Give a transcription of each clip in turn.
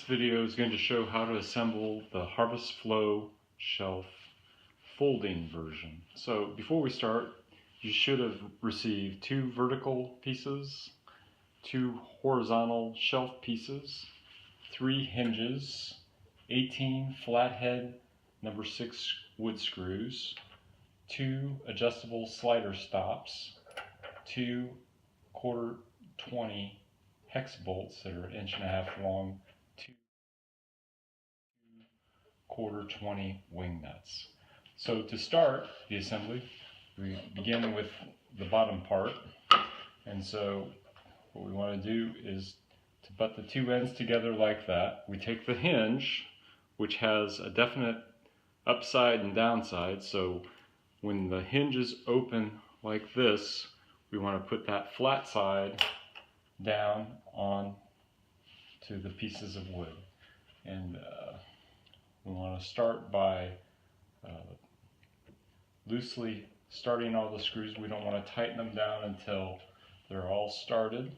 video is going to show how to assemble the FLO SHELF folding version. So before we start, you should have received 2 vertical pieces, 2 horizontal shelf pieces, 3 hinges, 18 flathead number 6 wood screws, 2 adjustable slider stops, 2 1/4 20 hex bolts that are 1.5 inches long, 2 1/4 20 wing nuts. So to start the assembly, we begin with the bottom part, and so what we want to do is to butt the 2 ends together like that. We take the hinge, which has a definite upside and downside, so when the hinge is open like this, we want to put that flat side down on to the pieces of wood. And we want to start by loosely starting all the screws. We don't want to tighten them down until they're all started.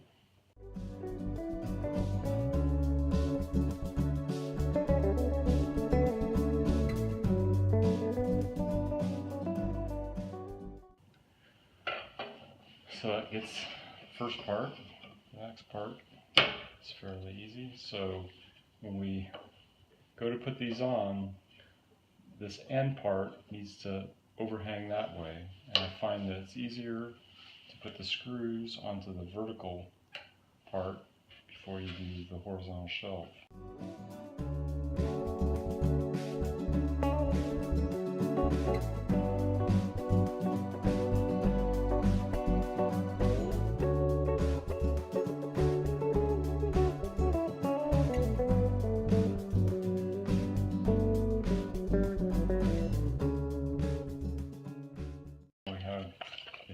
So that gets the first part. The next part is fairly easy. So when we go to put these on, this end part needs to overhang that way, and I find that it's easier to put the screws onto the vertical part before you do the horizontal shelf.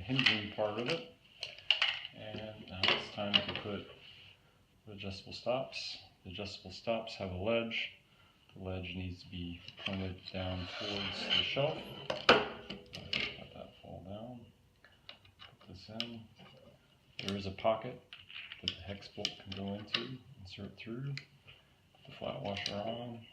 Hinging part of it, and now it's time to put the adjustable stops. The adjustable stops have a ledge. The ledge needs to be pointed down towards the shelf. Let that fall down. Put this in. There is a pocket that the hex bolt can go into. Insert through. Put the flat washer on.